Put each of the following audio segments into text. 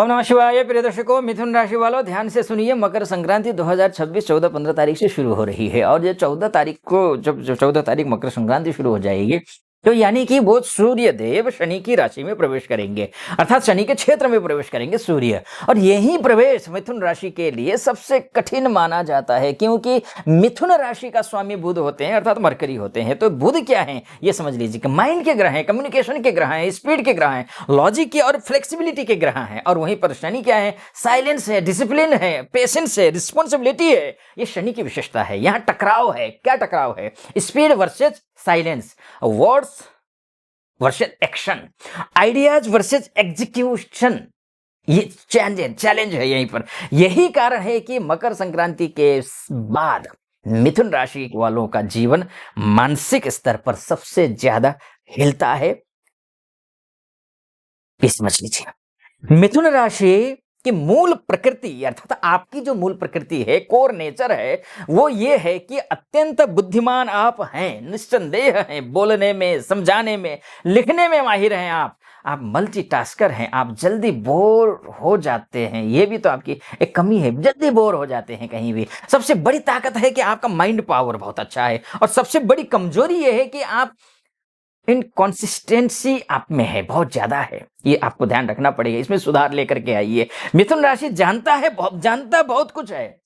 ओम नमः शिवाय। प्रिय दर्शकों, मिथुन राशि वालों ध्यान से सुनिए। मकर संक्रांति 2026 14-15 तारीख से शुरू हो रही है और ये 14 तारीख को जब 14 तारीख मकर संक्रांति शुरू हो जाएगी तो यानी कि वो सूर्य देव शनि की राशि में प्रवेश करेंगे, अर्थात शनि के क्षेत्र में प्रवेश करेंगे सूर्य। और यही प्रवेश मिथुन राशि के लिए सबसे कठिन माना जाता है, क्योंकि मिथुन राशि का स्वामी बुध होते हैं, अर्थात मरकरी होते हैं। तो बुध क्या है ये समझ लीजिए कि माइंड के ग्रह हैं, कम्युनिकेशन के ग्रह हैं, स्पीड के ग्रह हैं, लॉजिक के और फ्लेक्सिबिलिटी के ग्रह हैं। और वहीं पर शनि क्या है? साइलेंस है, डिसिप्लिन है, पेशेंस है, रिस्पॉन्सिबिलिटी है। ये शनि की विशेषता है। यहाँ टकराव है। क्या टकराव है? Speed versus silence, words versus action, ideas versus execution. ये चैलेंज है यहीं पर। यही कारण है कि मकर संक्रांति के बाद मिथुन राशि वालों का जीवन मानसिक स्तर पर सबसे ज्यादा हिलता है। ये समझ लीजिए। मिथुन राशि की मूल प्रकृति अर्थात आपकी जो मूल प्रकृति है, कोर नेचर है, वो ये है कि अत्यंत बुद्धिमान आप हैं, निस्संदेह हैं। बोलने में, समझाने में, लिखने में माहिर हैं आप मल्टीटास्कर हैं। आप जल्दी बोर हो जाते हैं, ये भी तो आपकी एक कमी है, जल्दी बोर हो जाते हैं कहीं भी। सबसे बड़ी ताकत है कि आपका माइंड पावर बहुत अच्छा है, और सबसे बड़ी कमजोरी ये है कि आप इनकॉन्सिस्टेंसी आप में है, बहुत ज्यादा है। ये आपको ध्यान रखना पड़ेगा, इसमें सुधार लेकर के आइए। मिथुन राशि जानता बहुत कुछ है,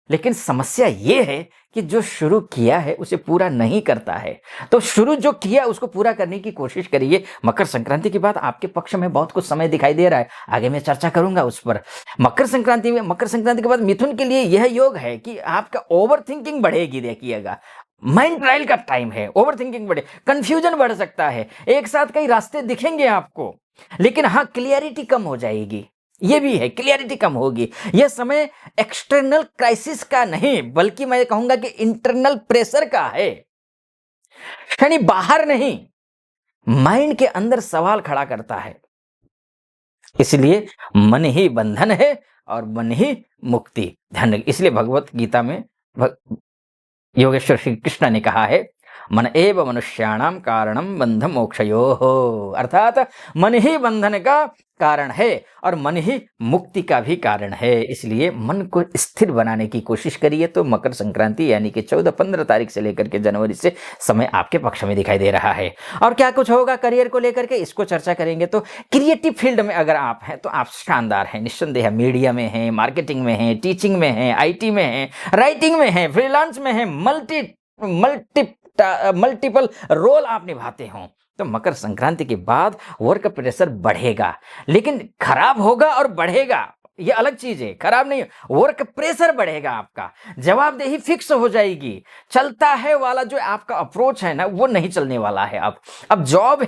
लेकिन समस्या ये है कि जो शुरू किया है उसे पूरा नहीं करता है। तो शुरू जो किया उसको पूरा करने की कोशिश करिए। मकर संक्रांति के बाद आपके पक्ष में बहुत कुछ समय दिखाई दे रहा है, आगे मैं चर्चा करूंगा उस पर। मकर संक्रांति के बाद मिथुन के लिए यह योग है कि आपका ओवर थिंकिंग बढ़ेगी। देखिएगा, माइंड ट्रायल का टाइम है, ओवर थिंकिंग बढ़े, कंफ्यूजन बढ़ सकता है, एक साथ कई रास्ते दिखेंगे आपको, लेकिन हाँ क्लियरिटी कम हो जाएगी। ये भी है, क्लियरिटी कम होगी। यह समय एक्सटर्नल क्राइसिस का नहीं, बल्कि मैं कहूंगा कि इंटरनल प्रेशर का है। शनि बाहर नहीं, माइंड के अंदर सवाल खड़ा करता है। इसलिए मन ही बंधन है और मन ही मुक्ति। ध्यान रखिए। इसलिए भगवत गीता में योगेश्वर श्री कृष्ण ने कहा है, मन एव मनुष्याणाम कारणम बंध मोक्षयोः, अर्थात मन ही बंधन का कारण है और मन ही मुक्ति का भी कारण है। इसलिए मन को स्थिर बनाने की कोशिश करिए। तो मकर संक्रांति यानी कि 14-15 तारीख से लेकर के जनवरी से समय आपके पक्ष में दिखाई दे रहा है। और क्या कुछ होगा करियर को लेकर के, इसको चर्चा करेंगे। तो क्रिएटिव फील्ड में अगर आप हैं तो आप शानदार हैं, निस्संदेह। मीडिया में हैं, मार्केटिंग में हैं, टीचिंग में हैं, IT में हैं, राइटिंग में हैं, फ्रीलांस में हैं, मल्टीपल रोल आप निभाते हो। तो मकर संक्रांति के बाद वर्क प्रेशर बढ़ेगा, लेकिन खराब होगा और बढ़ेगा, ये अलग चीज है। खराब नहीं, वर्क प्रेशर बढ़ेगा, आपका जवाबदेही फिक्स हो जाएगी। चलता है वाला जो आपका अप्रोच है ना, वो नहीं चलने वाला है। अब जॉब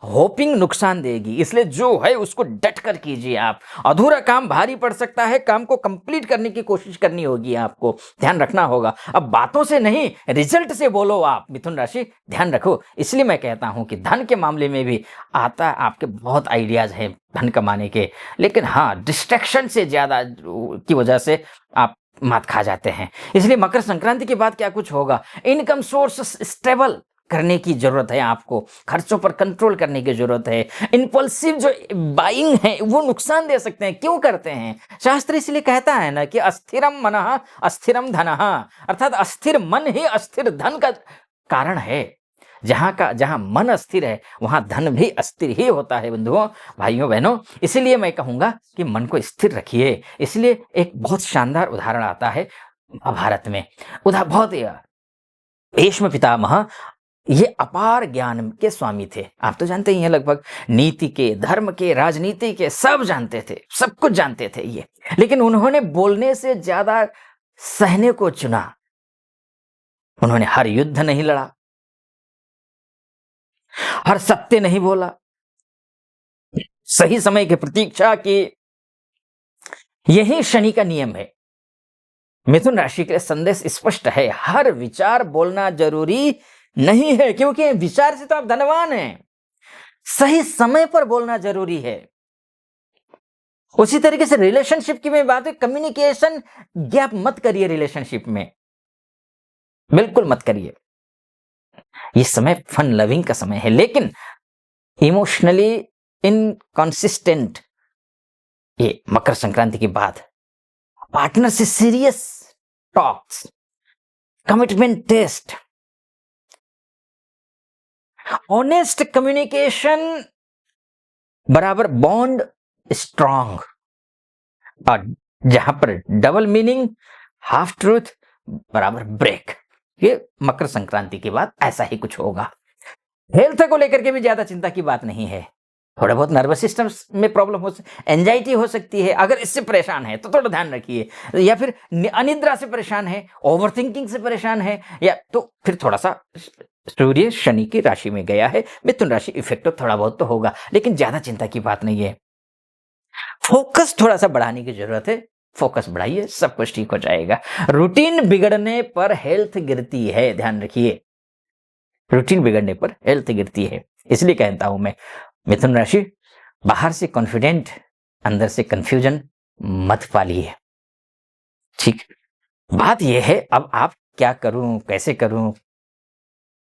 होपिंग नुकसान देगी, इसलिए जो है उसको डट कर कीजिए। आप अधूरा काम भारी पड़ सकता है, काम को कंप्लीट करने की कोशिश करनी होगी, आपको ध्यान रखना होगा। अब बातों से नहीं, रिजल्ट से बोलो आप, मिथुन राशि ध्यान रखो। इसलिए मैं कहता हूं कि धन के मामले में भी आता आपके बहुत आइडियाज हैं धन कमाने के, लेकिन हाँ डिस्ट्रैक्शन से ज्यादा की वजह से आप मात खा जाते हैं। इसलिए मकर संक्रांति के बाद क्या कुछ होगा, इनकम सोर्स स्टेबल करने की जरूरत है, आपको खर्चों पर कंट्रोल करने की जरूरत है। इम्पल्सिव जो बाइंग है वो नुकसान दे सकते हैं। क्यों करते हैं? शास्त्र इसलिए कहता है ना कि अस्थिरम मनः अस्थिरम धनः, अर्थात अस्थिर मन ही अस्थिर धन का कारण है। जहां मन अस्थिर है वहां धन भी अस्थिर ही होता है। बंधुओं, भाइयों, बहनों, इसीलिए मैं कहूंगा कि मन को स्थिर रखिए। इसलिए एक बहुत शानदार उदाहरण आता है महाभारत में। बहुत भीष्म पितामह ये अपार ज्ञान के स्वामी थे। आप तो जानते ही हैं, लगभग नीति के, धर्म के, राजनीति के सब जानते थे, सब कुछ जानते थे ये। लेकिन उन्होंने बोलने से ज्यादा सहने को चुना। उन्होंने हर युद्ध नहीं लड़ा, हर सत्य नहीं बोला, सही समय की प्रतीक्षा की। यही शनि का नियम है। मिथुन राशि के लिए संदेश स्पष्ट है, हर विचार बोलना जरूरी नहीं है, क्योंकि विचार से तो आप धनवान हैं। सही समय पर बोलना जरूरी है। उसी तरीके से रिलेशनशिप की मैं बात है, कम्युनिकेशन गैप मत करिए रिलेशनशिप में, बिल्कुल मत करिए। ये समय फन लविंग का समय है, लेकिन इमोशनली इनकंसिस्टेंट ये मकर संक्रांति के बाद पार्टनर से serious talks, commitment test, honest communication बराबर बॉन्ड स्ट्रांग, और जहां पर डबल मीनिंग, हाफ ट्रूथ बराबर ब्रेक। ये मकर संक्रांति के बाद ऐसा ही कुछ होगा। हेल्थ को लेकर के भी ज्यादा चिंता की बात नहीं है। थोड़ा बहुत नर्वस सिस्टम में प्रॉब्लम हो, एंजाइटी हो सकती है। अगर इससे परेशान है तो थोड़ा ध्यान रखिए, या फिर अनिद्रा से परेशान है, ओवर थिंकिंग से परेशान है, या तो फिर थोड़ा सा सूर्य शनि की राशि में गया है, मिथुन राशि इफेक्ट तो थोड़ा बहुत तो होगा, लेकिन ज्यादा चिंता की बात नहीं है। फोकस थोड़ा सा बढ़ाने की जरूरत है, फोकस बढ़ाइए, सब कुछ ठीक हो जाएगा। रूटीन बिगड़ने पर हेल्थ गिरती है, ध्यान रखिए। रूटीन बिगड़ने पर हेल्थ गिरती है, इसलिए कहता हूं मैं, मिथुन राशि, बाहर से कॉन्फिडेंट, अंदर से कंफ्यूजन मत पालिए। ठीक, बात यह है अब आप क्या करूं, कैसे करूं,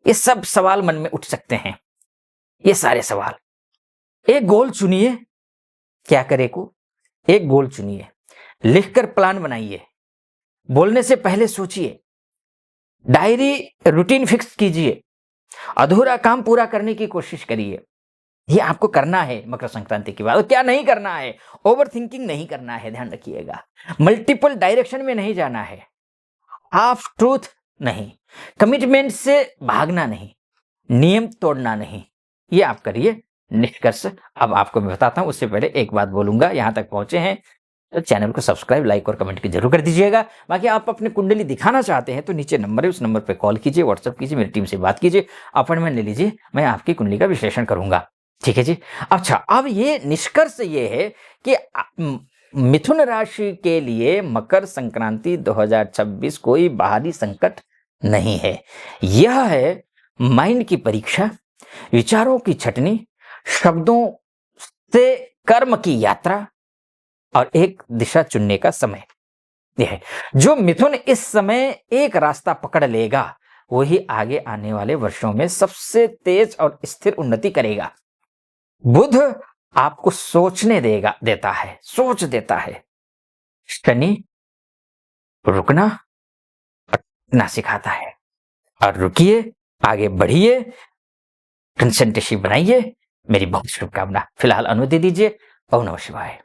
ये सब सवाल मन में उठ सकते हैं। ये सारे सवाल, एक गोल चुनिए, क्या करे को, एक गोल चुनिए, लिखकर प्लान बनाइए, बोलने से पहले सोचिए, डायरी रूटीन फिक्स कीजिए, अधूरा काम पूरा करने की कोशिश करिए। ये आपको करना है मकर संक्रांति के बाद। और क्या नहीं करना है, ओवर थिंकिंग नहीं करना है, ध्यान रखिएगा। मल्टीपल डायरेक्शन में नहीं जाना है, हाफ ट्रूथ नहीं, कमिटमेंट से भागना नहीं, नियम तोड़ना नहीं। ये आप करिए। निष्कर्ष अब आपको मैं बताता हूं, उससे पहले एक बात बोलूंगा, यहां तक पहुंचे हैं तो चैनल को सब्सक्राइब, लाइक और कमेंट की जरूर कर दीजिएगा। बाकी आप अपनी कुंडली दिखाना चाहते हैं तो नीचे नंबर है, उस नंबर पर कॉल कीजिए, व्हाट्सअप कीजिए, मेरी टीम से बात कीजिए, अपॉइंटमेंट ले लीजिए, मैं आपकी कुंडली का विश्लेषण करूंगा। ठीक है जी। अच्छा, अब ये निष्कर्ष ये है कि मिथुन राशि के लिए मकर संक्रांति 2026 कोई बाहरी संकट नहीं है। यह है माइंड की परीक्षा, विचारों की छटनी, शब्दों से कर्म की यात्रा और एक दिशा चुनने का समय। यह है जो मिथुन इस समय एक रास्ता पकड़ लेगा, वही आगे आने वाले वर्षों में सबसे तेज और स्थिर उन्नति करेगा। बुध आपको सोचने देता है, सोच देता है। शनि रुकना और सिखाता है। और रुकिए, आगे बढ़िए, कंसंट्रेशन बनाइए। मेरी बहुत शुभकामना। फिलहाल अनुमति दीजिए। ओम नमः शिवाय।